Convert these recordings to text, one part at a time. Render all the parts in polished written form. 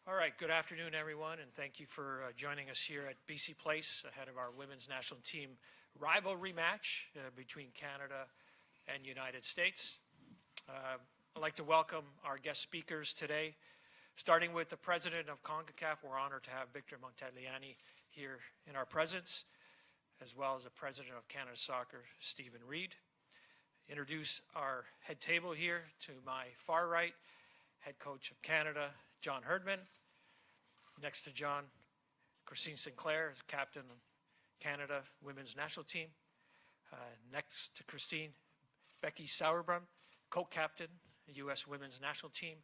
All right, good afternoon, everyone, and thank you for joining us here at BC Place ahead of our women's national team rivalry match between Canada and United States. I'd like to welcome our guest speakers today, starting with the president of CONCACAF. We're honored to have Victor Montagliani here in our presence, as well as the president of Canada Soccer, Stephen Reed. Introduce our head table here to my far right, head coach of Canada, John Herdman. Next to John, Christine Sinclair, captain of Canada women's national team. Next to Christine, Becky Sauerbrunn, co-captain, U.S. women's national team.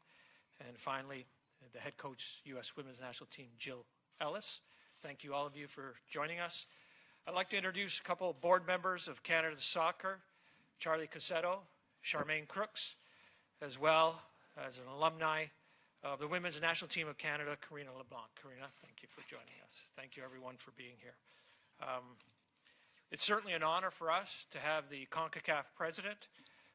And finally, the head coach, U.S. women's national team, Jill Ellis. Thank you, all of you, for joining us. I'd like to introduce a couple of board members of Canada Soccer, Charlie Cassetto, Charmaine Crooks, as well as an alumni of the women's national team of Canada, Karina LeBlanc. Karina, thank you for joining us. Thank you, everyone, for being here. It's certainly an honor for us to have the CONCACAF president,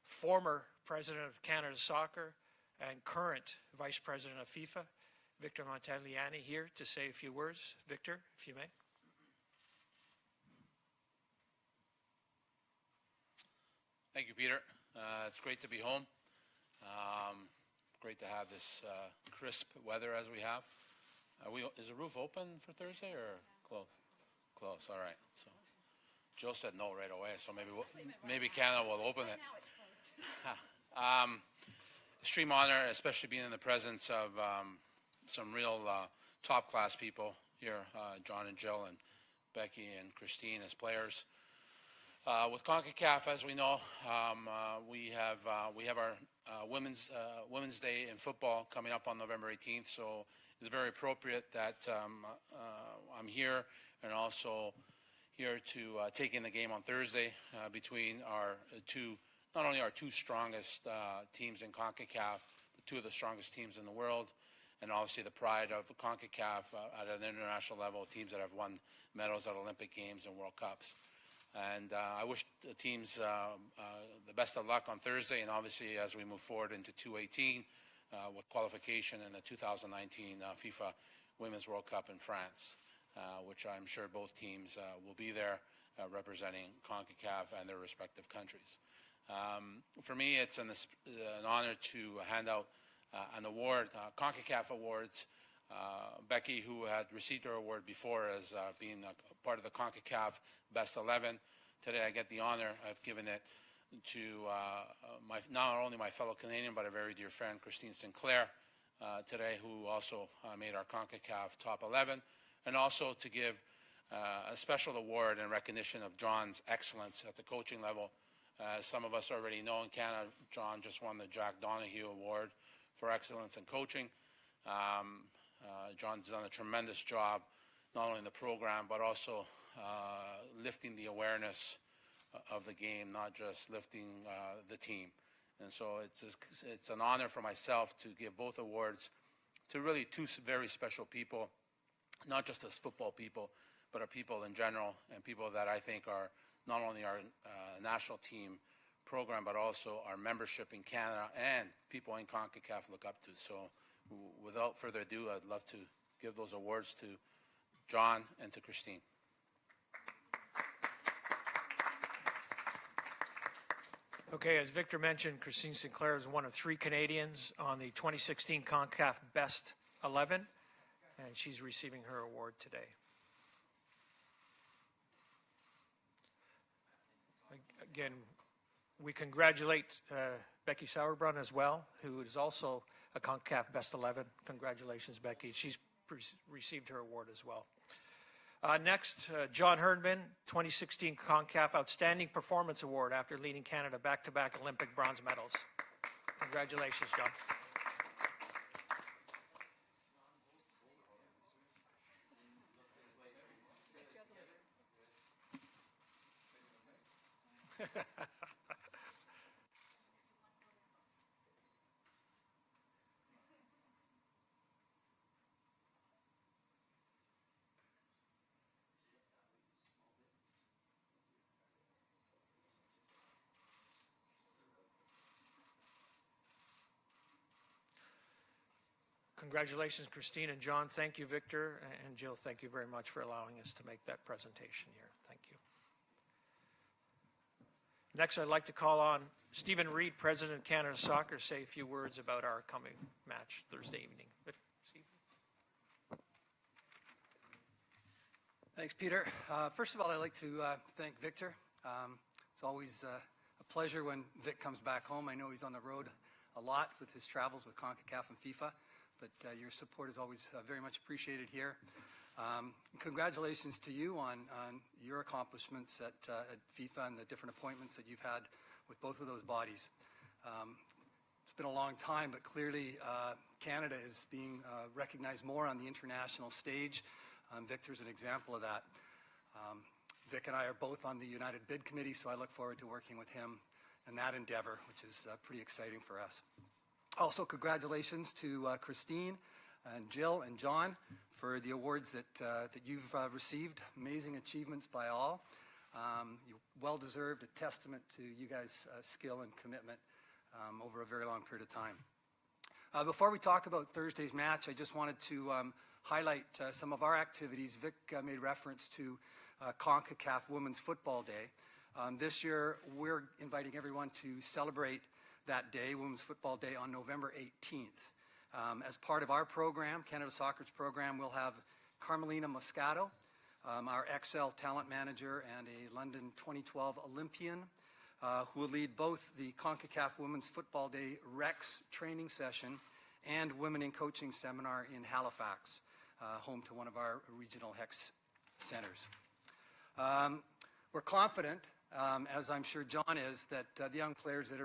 former president of Canada Soccer, and current vice president of FIFA, Victor Montagliani, here to say a few words. Victor, if you may. Thank you, Peter. It's great to be home. Great to have this crisp weather as we have. Is the roof open for Thursday or closed? Closed. All right. So Joe said no right away, so maybe Canada will open it. Extreme honor, especially being in the presence of some real top-class people here, John and Jill and Becky and Christine as players. With CONCACAF, as we know, we have our Women's Day in football coming up on November 18th, so it's very appropriate that I'm here and also here to take in the game on Thursday between not only our two strongest teams in CONCACAF, but two of the strongest teams in the world, and obviously the pride of CONCACAF at an international level, teams that have won medals at Olympic Games and World Cups. And I wish the teams the best of luck on Thursday, and obviously as we move forward into 2018 with qualification in the 2019 FIFA Women's World Cup in France, which I'm sure both teams will be there representing CONCACAF and their respective countries. For me, it's an honor to hand out an award, CONCACAF Awards. Becky, who had received her award before as being a part of the CONCACAF Best 11, today I get the honor of giving it to not only my fellow Canadian, but a very dear friend, Christine Sinclair, today, who also made our CONCACAF Top 11, and also to give a special award in recognition of John's excellence at the coaching level. As some of us already know, in Canada, John just won the Jack Donahue Award for excellence in coaching. John's done a tremendous job, not only in the program, but also lifting the awareness of the game, not just lifting the team. And so it's an honor for myself to give both awards to really two very special people, not just as football people, but our people in general, and people that I think are not only our national team program, but also our membership in Canada and people in CONCACAF look up to. So without further ado, I'd love to give those awards to John and to Christine. Okay, as Victor mentioned, Christine Sinclair is one of 3 Canadians on the 2016 CONCACAF Best 11, and she's receiving her award today. Again, we congratulate Becky Sauerbrunn as well, who is also a CONCACAF Best 11. Congratulations, Becky. She's received her award as well. Next, John Herdman, 2016 CONCACAF Outstanding Performance Award after leading Canada back-to-back Olympic bronze medals. Congratulations, John. Congratulations, Christine and John. Thank you, Victor. And Jill, thank you very much for allowing us to make that presentation here. Thank you. Next, I'd like to call on Stephen Reid, President of Canada Soccer, to say a few words about our coming match Thursday evening. Thanks, Peter. First of all, I'd like to thank Victor. It's always a pleasure when Vic comes back home. I know he's on the road a lot with his travels with CONCACAF and FIFA, but your support is always very much appreciated here. Congratulations to you on your accomplishments at FIFA and the different appointments that you've had with both of those bodies. It's been a long time, but clearly Canada is being recognized more on the international stage. Victor's an example of that. Vic and I are both on the United Bid Committee, so I look forward to working with him in that endeavor, which is pretty exciting for us. Also, congratulations to Christine and Jill and John for the awards that you've received. Amazing achievements by all. Well deserved, a testament to you guys' skill and commitment over a very long period of time. Before we talk about Thursday's match, I just wanted to highlight some of our activities. Vic made reference to CONCACAF Women's Football Day. This year, we're inviting everyone to celebrate that day, Women's Football Day, on November 18th. As part of our program, Canada Soccer's program, we'll have Carmelina Moscato, our XL talent manager and a London 2012 Olympian, who will lead both the CONCACAF Women's Football Day Rex training session and Women in Coaching seminar in Halifax, home to one of our regional HEX centers. We're confident, as I'm sure John is, that the young players that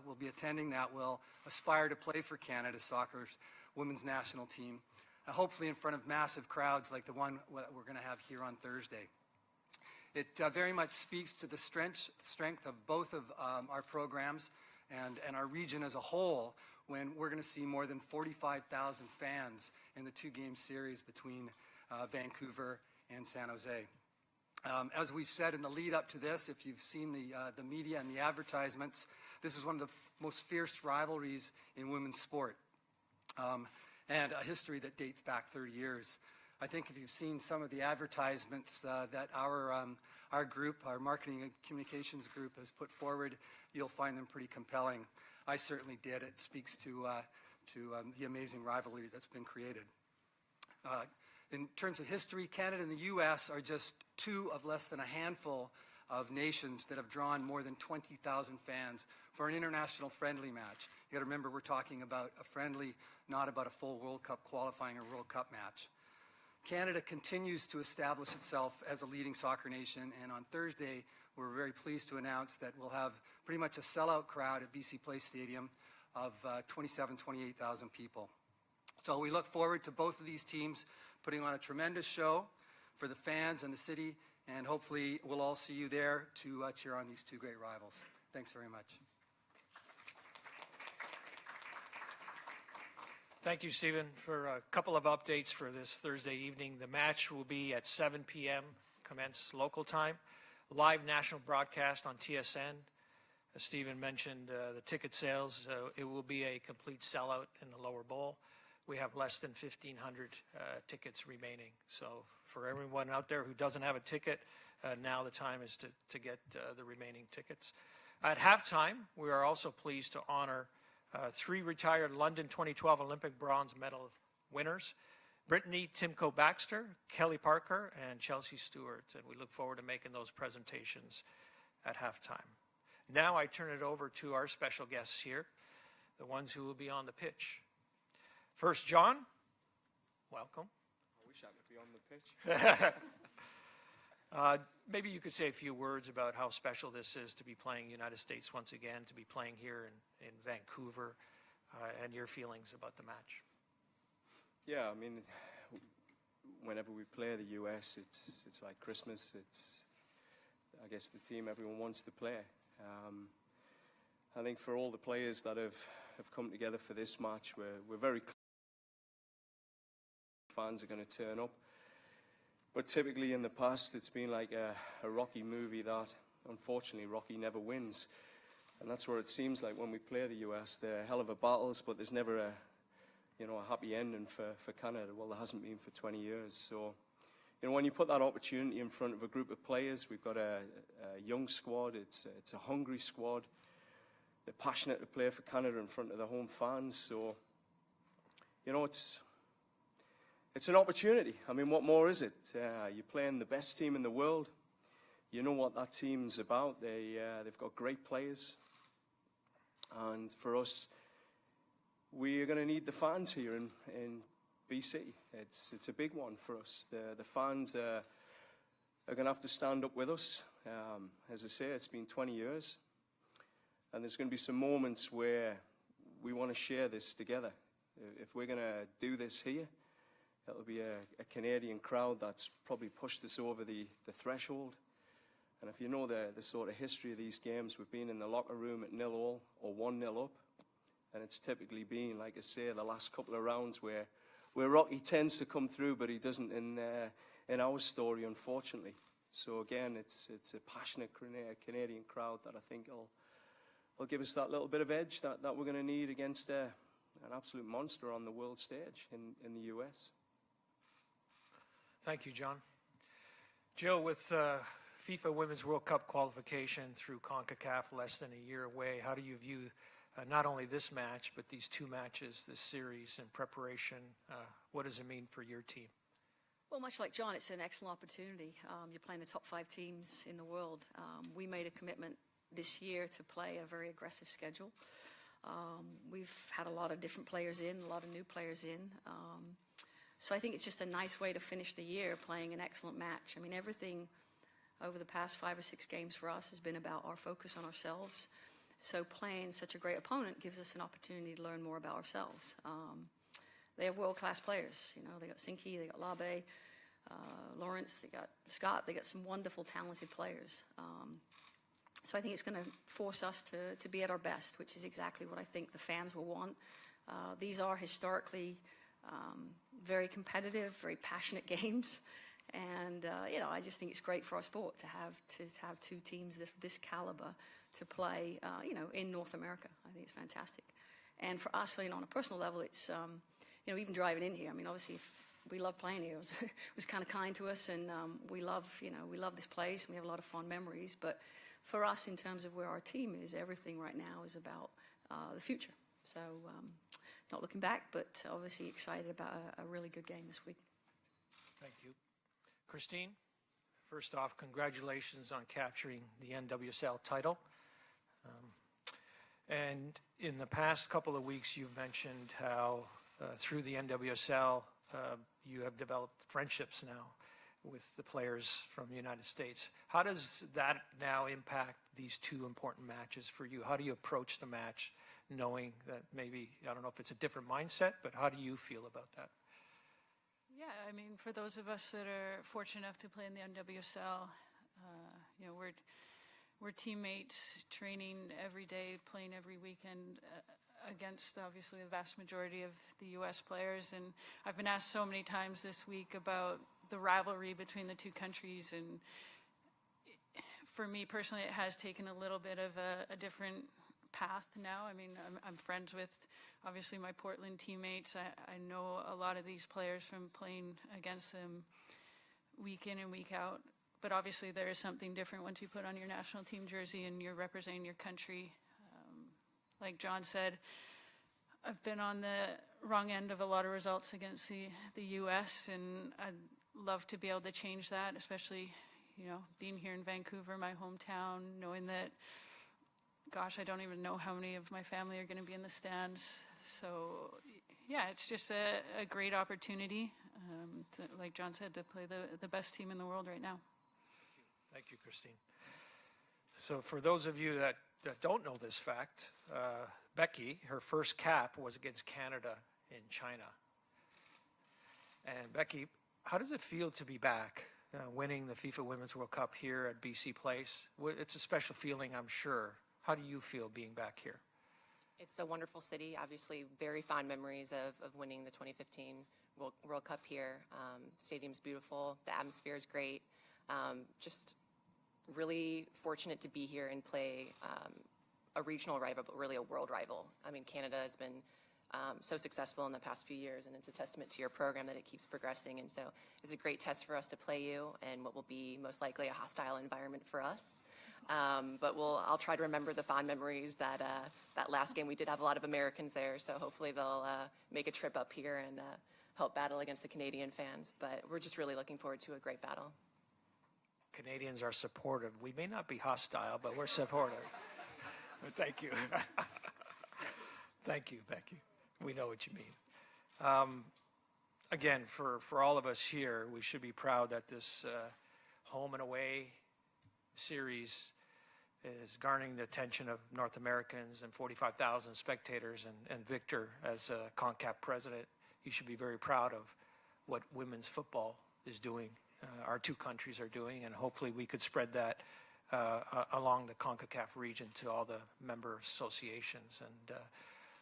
will be attending that will aspire to play for Canada Soccer's women's national team, hopefully in front of massive crowds like the one that we're going to have here on Thursday. It very much speaks to the strength of both of our programs and our region as a whole, when we're going to see more than 45,000 fans in the two-game series between Vancouver and San Jose. As we've said in the lead up to this, if you've seen the media and the advertisements, this is one of the most fierce rivalries in women's sport, and a history that dates back 30 years. I think if you've seen some of the advertisements that our group, our marketing and communications group, has put forward, you'll find them pretty compelling. I certainly did. It speaks to the amazing rivalry that's been created. In terms of history, Canada and the U.S. are just two of less than a handful of nations that have drawn more than 20,000 fans for an international friendly match. You got to remember, we're talking about a friendly, not about a full World Cup qualifying or World Cup match. Canada continues to establish itself as a leading soccer nation, and on Thursday, we're very pleased to announce that we'll have pretty much a sellout crowd at BC Place Stadium of 28,000 people. So we look forward to both of these teams putting on a tremendous show for the fans and the city, and hopefully we'll all see you there to cheer on these two great rivals. Thanks very much. Thank you, Stephen. For a couple of updates for this Thursday evening, the match will be at 7 p.m., commence local time. Live national broadcast on TSN. As Stephen mentioned, the ticket sales, it will be a complete sellout in the lower bowl. We have less than 1,500 tickets remaining. So for everyone out there who doesn't have a ticket, now the time is to get the remaining tickets. At halftime, we are also pleased to honor 3 retired London 2012 Olympic bronze medal winners, Brittany Timko Baxter, Kelly Parker, and Chelsea Stewart. And we look forward to making those presentations at halftime. Now I turn it over to our special guests here, the ones who will be on the pitch. First, John, welcome. I wish I could be on the pitch. Maybe you could say a few words about how special this is to be playing United States once again, to be playing here in Vancouver, and your feelings about the match. Yeah, I mean, whenever we play the US, it's like Christmas. It's, I guess, the team everyone wants to play. I think for all the players that have come together for this match, we're very fans are going to turn up. But typically in the past, it's been like a Rocky movie that, unfortunately, Rocky never wins. And that's where it seems like when we play the US, they're hell of a battles, but there's never a happy ending for Canada. Well, there hasn't been for 20 years. So, when you put that opportunity in front of a group of players, we've got a young squad. It's a hungry squad. They're passionate to play for Canada in front of their home fans. So, it's an opportunity. I mean, what more is it? You're playing the best team in the world. You know what that team's about. They've got great players. And for us, we are going to need the fans here in BC. It's a big one for us. The fans are going to have to stand up with us. As I say, it's been 20 years. And there's going to be some moments where we want to share this together. If we're going to do this here, it'll be a Canadian crowd that's probably pushed us over the threshold. And if you know the sort of history of these games, we've been in the locker room at 0-0 or 1-0 up. And it's typically been, like I say, the last couple of rounds where Rocky tends to come through, but he doesn't in our story, unfortunately. So again, it's a passionate Canadian crowd that I think will give us that little bit of edge that we're going to need against an absolute monster on the world stage in the US. Thank you, John. Jill, with FIFA Women's World Cup qualification through CONCACAF less than a year away, how do you view not only this match, but these two matches, this series in preparation? What does it mean for your team? Well, much like John, it's an excellent opportunity. You're playing the top 5 teams in the world. We made a commitment this year to play a very aggressive schedule. We've had a lot of different players in, a lot of new players in. So I think it's just a nice way to finish the year playing an excellent match. I mean, everything over the past 5 or 6 games for us has been about our focus on ourselves. So playing such a great opponent gives us an opportunity to learn more about ourselves. They have world-class players. They got Sinky, they got Labe, Lawrence, they got Scott. They got some wonderful, talented players. So I think it's going to force us to be at our best, which is exactly what I think the fans will want. These are historically very competitive, very passionate games. And, I just think it's great for our sport to have 2 teams this caliber to play, in North America. I think it's fantastic. And for us, on a personal level, it's, even driving in here. I mean, obviously, we love playing here. It was kind of kind to us, and we love this place, and we have a lot of fond memories. But for us, in terms of where our team is, everything right now is about the future. So not looking back, but obviously excited about a really good game this week. Thank you. Christine, first off, congratulations on capturing the NWSL title. And in the past couple of weeks, you've mentioned how through the NWSL, you have developed friendships now with the players from the United States. How does that now impact these 2 important matches for you? How do you approach the match knowing that maybe, I don't know if it's a different mindset, but how do you feel about that? Yeah, I mean, for those of us that are fortunate enough to play in the NWSL, we're teammates, training every day, playing every weekend against, obviously, the vast majority of the U.S. players. And I've been asked so many times this week about the rivalry between the 2 countries. And for me personally, it has taken a little bit of a different path now. I mean, I'm friends with, obviously, my Portland teammates. I know a lot of these players from playing against them week in and week out. But obviously there is something different once you put on your national team jersey and you're representing your country. Like John said, I've been on the wrong end of a lot of results against the U.S. and I'd love to be able to change that, especially, being here in Vancouver, my hometown, knowing that, gosh, I don't even know how many of my family are going to be in the stands. So, yeah, it's just a great opportunity, like John said, to play the best team in the world right now. Thank you, Christine. So for those of you that don't know this fact, Becky, her first cap was against Canada in China. And Becky, how does it feel to be back, winning the FIFA Women's World Cup here at BC Place? It's a special feeling, I'm sure. How do you feel being back here? It's a wonderful city. Obviously, very fond memories of winning the 2015 World Cup here. Stadium's beautiful. The atmosphere is great. Just really fortunate to be here and play a regional rival, but really a world rival. I mean, Canada has been so successful in the past few years, and it's a testament to your program that it keeps progressing. And so it's a great test for us to play you in what will be most likely a hostile environment for us. But I'll try to remember the fond memories that last game. We did have a lot of Americans there, so hopefully they'll make a trip up here and help battle against the Canadian fans. But we're just really looking forward to a great battle. Canadians are supportive. We may not be hostile, but we're supportive. But thank you. Thank you, Becky. We know what you mean. Again, for all of us here, we should be proud that this home and away series is garnering the attention of North Americans and 45,000 spectators. And Victor, as a CONCACAF president, you should be very proud of what women's football is doing, our two countries are doing, and hopefully we could spread that along the CONCACAF region to all the member associations. And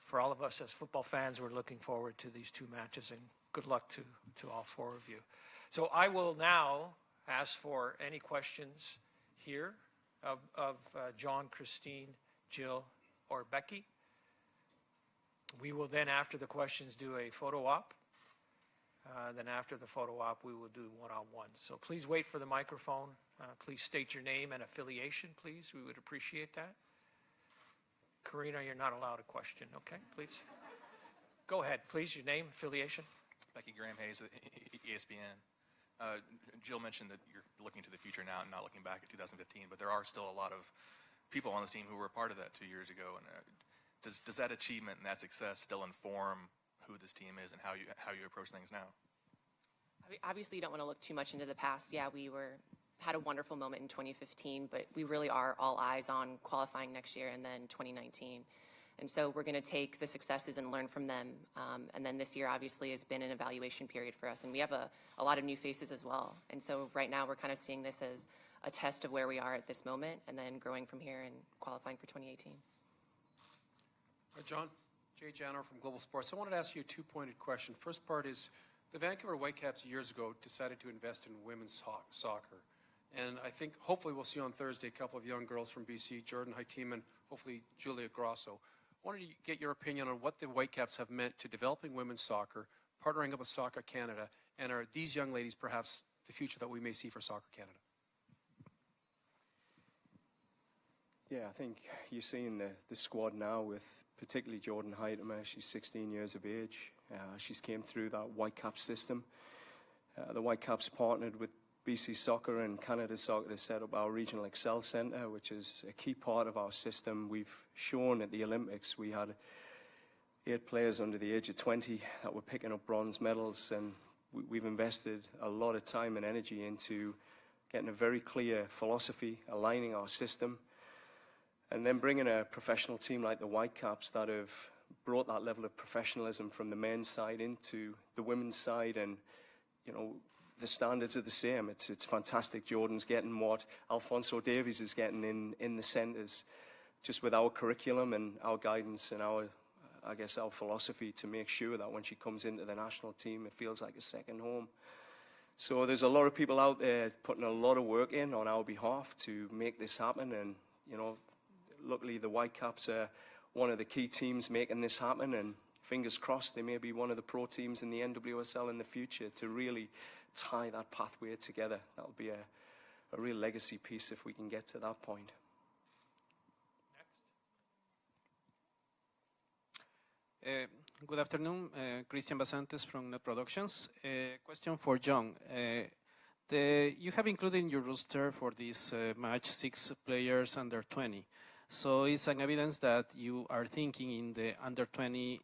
for all of us as football fans, we're looking forward to these two matches, and good luck to all four of you. So I will now ask for any questions here of John, Christine, Jill, or Becky. We will then, after the questions, do a photo op. Then after the photo op, we will do one-on-one. So please wait for the microphone. Please state your name and affiliation, please. We would appreciate that. Karina, you're not allowed a question, okay? Please. Go ahead, please. Your name, affiliation. Becky Graham Hayes, ESPN. Jill mentioned that you're looking to the future now and not looking back at 2015, but there are still a lot of people on this team who were a part of that 2 years ago. And does that achievement and that success still inform who this team is and how you approach things now? Obviously, you don't want to look too much into the past. Yeah, we had a wonderful moment in 2015, but we really are all eyes on qualifying next year and then 2019. And so we're going to take the successes and learn from them. And then this year, obviously, has been an evaluation period for us. And we have a lot of new faces as well. And so right now, we're kind of seeing this as a test of where we are at this moment and then growing from here and qualifying for 2018. John, Jay Janner from Global Sports. I wanted to ask you a two-pointed question. First part is, the Vancouver Whitecaps years ago decided to invest in women's soccer. And I think hopefully we'll see on Thursday a couple of young girls from BC, Jordan Haitim and hopefully Julia Grosso. I wanted to get your opinion on what the Whitecaps have meant to developing women's soccer, partnering up with Soccer Canada, and are these young ladies perhaps the future that we may see for Soccer Canada? Yeah, I think you're seeing the squad now with particularly Jordan Haitim. She's 16 years of age. She's came through that Whitecaps system. The Whitecaps partnered with BC Soccer and Canada Soccer to set up our Regional Excel Centre, which is a key part of our system. We've shown at the Olympics we had 8 players under the age of 20 that were picking up bronze medals, and we've invested a lot of time and energy into getting a very clear philosophy, aligning our system, and then bringing a professional team like the Whitecaps that have brought that level of professionalism from the men's side into the women's side. And, you know, the standards are the same. It's fantastic. Jordan's getting what Alphonso Davies is getting in the centres, just with our curriculum and our guidance and our philosophy to make sure that when she comes into the national team, it feels like a second home. So there's a lot of people out there putting a lot of work in on our behalf to make this happen. And, you know, luckily the Whitecaps are one of the key teams making this happen, and fingers crossed they may be one of the pro teams in the NWSL in the future to really tie that pathway together. That'll be a real legacy piece if we can get to that point. Next. Good afternoon, Christian Basantes from Net Productions. Question for John. You have included in your roster for this match 6 players under 20. So it's an evidence that you are thinking in the under 20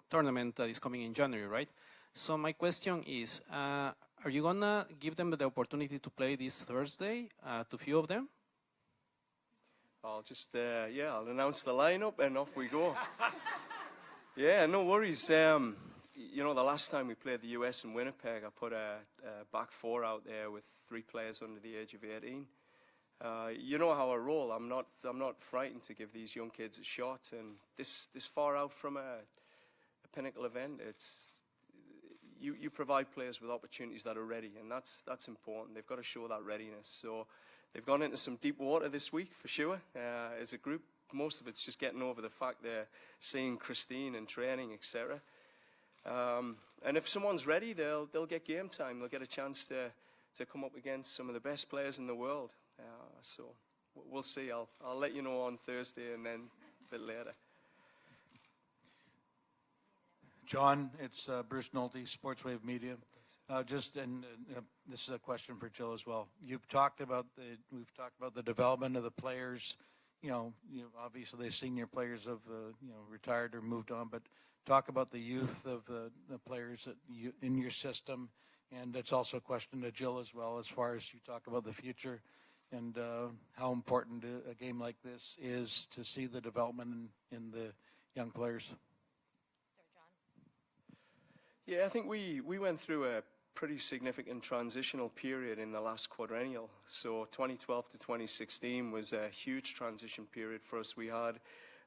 tournament that is coming in January, right? So my question is, are Are you gonna give them the opportunity to play this Thursday, to few of them? I'll just, I'll announce the lineup and off we go. Yeah, no worries. You know, the last time we played the US in Winnipeg, I put a back four out there with 3 players under the age of 18. You know how I roll. I'm not frightened to give these young kids a shot. And this far out from a pinnacle event, you provide players with opportunities that are ready, and that's important. They've got to show that readiness. So they've gone into some deep water this week for sure. As a group, most of it's just getting over the fact they're seeing Christine and training, etc. And if someone's ready, they'll get game time. They'll get a chance to come up against some of the best players in the world. So we'll see. I'll let you know on Thursday and then a bit later. John, it's Bruce Nolte, Sportswave Media. This is a question for Jill as well. We've talked about the development of the players. Obviously the senior players have retired or moved on, but talk about the youth of the players in your system. And it's also a question to Jill as well, as far as you talk about the future and how important a game like this is to see the development in the young players. Yeah, I think we went through a pretty significant transitional period in the last quadrennial. So 2012 to 2016 was a huge transition period for us. We had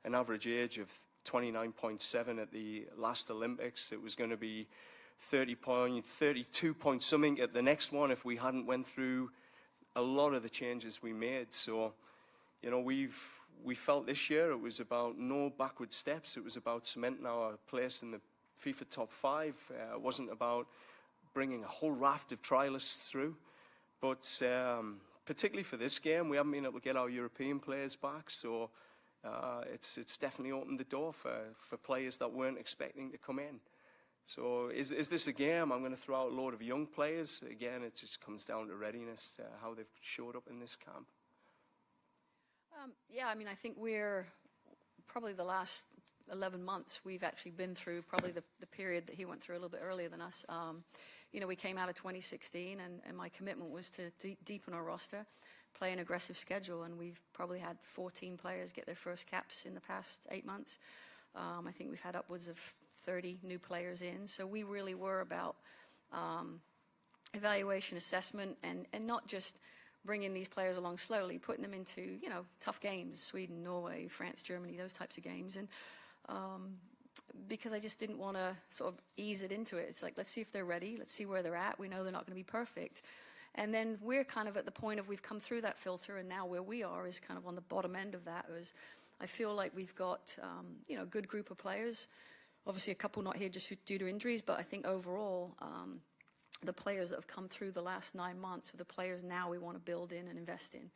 an average age of 29.7 at the last Olympics. It was going to be 32 point something at the next one if we hadn't went through a lot of the changes we made. So, we felt this year it was about no backward steps. It was about cementing our place in the FIFA top 5. It wasn't about bringing a whole raft of trialists through. But particularly for this game, we haven't been able to get our European players back. So it's definitely opened the door for players that weren't expecting to come in. So is this a game? I'm going to throw out a load of young players. Again, it just comes down to readiness, how they've showed up in this camp. I think we're probably the last 11 months we've actually been through probably the period that he went through a little bit earlier than us. We came out of 2016 and my commitment was to deepen our roster, play an aggressive schedule, and we've probably had 14 players get their first caps in the past 8 months. I think we've had upwards of 30 new players in. So we really were about evaluation, assessment, and not just bringing these players along slowly, putting them into, tough games, Sweden, Norway, France, Germany, those types of games. And because I just didn't want to sort of ease it into it. It's like, let's see if they're ready. Let's see where they're at. We know they're not going to be perfect. And then we're kind of at the point of we've come through that filter, and now where we are is kind of on the bottom end of that. I feel like we've got, a good group of players. Obviously, a couple not here just due to injuries, but I think overall, the players that have come through the last 9 months are the players now we want to build in and invest in.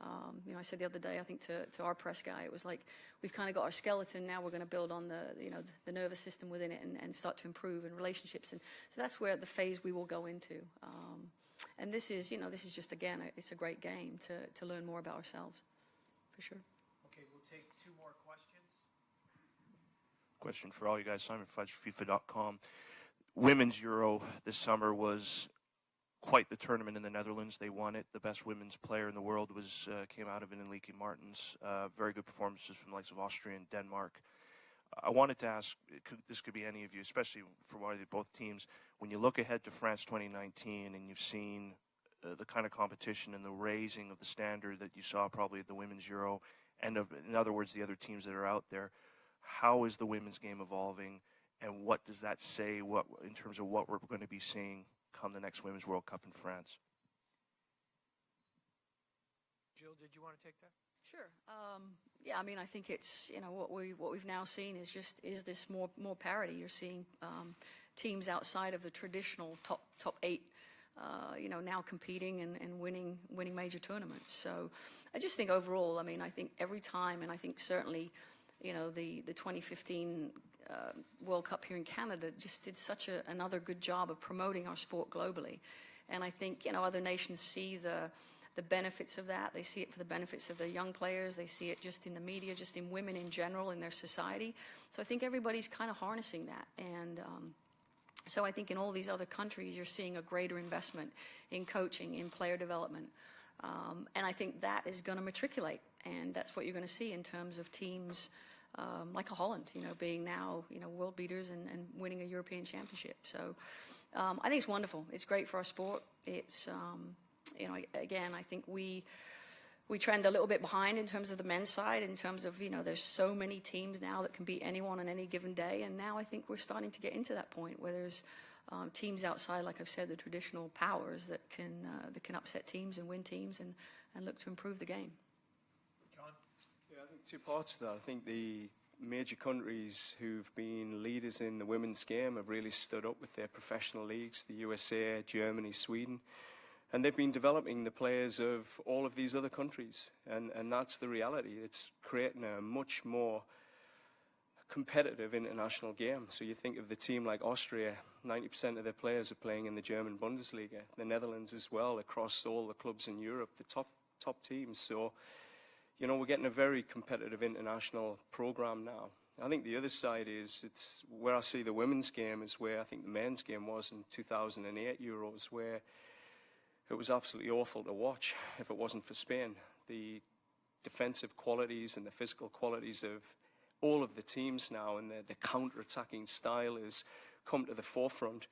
I said the other day, I think to our press guy, it was like, we've kind of got our skeleton, now we're going to build on the nervous system within it and start to improve in relationships. And so that's where the phase we will go into. And this is just, again, it's a great game to learn more about ourselves, for sure. Okay, we'll take 2 more questions. Question for all you guys, Simon Fudge, FIFA.com. Women's Euro this summer was quite the tournament in the Netherlands. They won it. The best women's player in the world came out of it in Lieke Martens. Very good performances from the likes of Austria and Denmark. I wanted to ask, this could be any of you, especially for both teams, when you look ahead to France 2019 and you've seen the kind of competition and the raising of the standard that you saw probably at the Women's Euro, and in other words, the other teams that are out there, how is the women's game evolving, and what does that say in terms of what we're going to be seeing come the next Women's World Cup in France? Jill, did you want to take that? Sure. I think it's, what we've now seen is this more parity. You're seeing teams outside of the traditional top 8, now competing and winning major tournaments. So I just think overall, I think every time, and I think certainly, the 2015 World Cup here in Canada just did such another good job of promoting our sport globally. And I think, other nations see the benefits of that. They see it for the benefits of their young players. They see it just in the media, just in women in general, in their society. So I think everybody's kind of harnessing that. And So I think in all these other countries, you're seeing a greater investment in coaching, in player development. And I think that is going to matriculate. And that's what you're going to see in terms of teams like a Holland, being now, world beaters and winning a European championship. So I think it's wonderful. It's great for our sport. It's, again, I think we trend a little bit behind in terms of the men's side, in terms of, there's so many teams now that can beat anyone on any given day. And now I think we're starting to get into that point where there's teams outside, like I've said, the traditional powers that can upset teams and win teams and look to improve the game. John? Yeah, I think two parts to that. I think the major countries who've been leaders in the women's game have really stood up with their professional leagues, the USA, Germany, Sweden. And they've been developing the players of all of these other countries. And that's the reality. It's creating a much more competitive international game. So you think of the team like Austria, 90% of their players are playing in the German Bundesliga. The Netherlands as well, across all the clubs in Europe, the top teams. So, we're getting a very competitive international program now. I think the other side is, it's where I see the women's game is where I think the men's game was in 2008 Euros, where it was absolutely awful to watch if it wasn't for Spain. The defensive qualities and the physical qualities of all of the teams now, and the counter-attacking style has come to the forefront,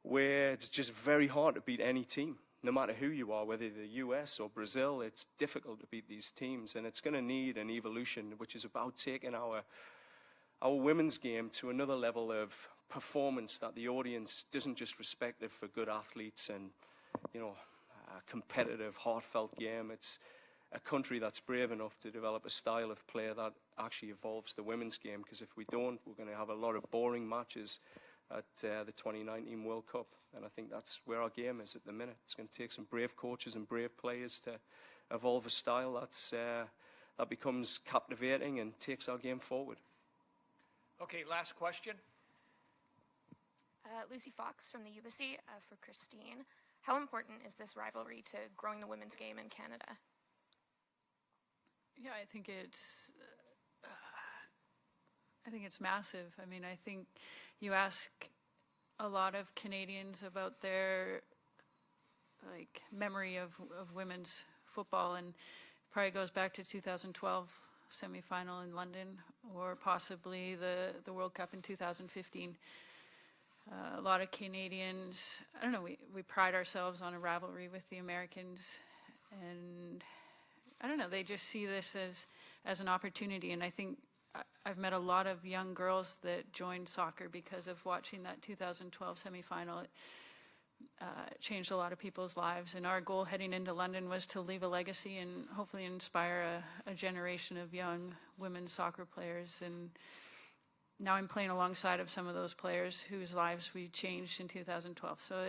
where it's just very hard to beat any team. No matter who you are, whether the US or Brazil, it's difficult to beat these teams. And it's going to need an evolution, which is about taking our women's game to another level of performance that the audience doesn't just respect it for good athletes and, a competitive, heartfelt game. It's a country that's brave enough to develop a style of play that actually evolves the women's game, because if we don't, we're going to have a lot of boring matches at the 2019 World Cup. And I think that's where our game is at the minute. It's going to take some brave coaches and brave players to evolve a style that becomes captivating and takes our game forward. Okay, last question. Lucy Fox from the UBC for Christine. How important is this rivalry to growing the women's game in Canada? Yeah, I think it's massive. I mean, I think you ask a lot of Canadians about their memory of women's football, and probably goes back to 2012 semifinal in London, or possibly the World Cup in 2015. A lot of Canadians, I don't know, we pride ourselves on a rivalry with the Americans, and I don't know, they just see this as an opportunity. And I think I've met a lot of young girls that joined soccer because of watching that 2012 semifinal. It changed a lot of people's lives, and our goal heading into London was to leave a legacy and hopefully inspire a generation of young women's soccer players. And now I'm playing alongside of some of those players whose lives we changed in 2012. So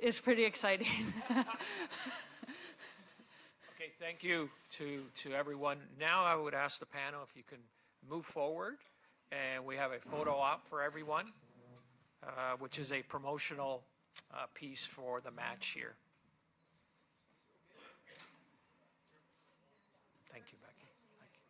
it's pretty exciting. Okay, thank you to everyone. Now I would ask the panel if you can move forward, and we have a photo op for everyone, which is a promotional piece for the match here. Thank you, Becky. Thank you.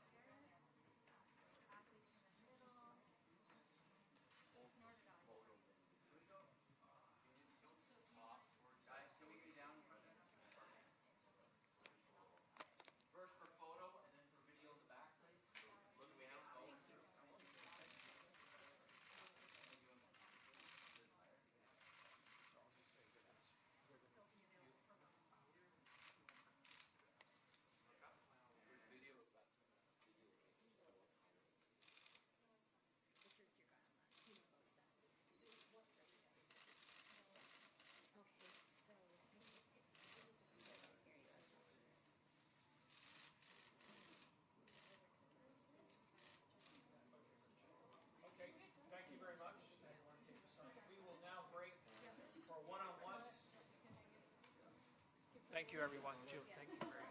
Thank you very much. We will now break for one-on-ones. Thank you, everyone. Jill, thank you very much.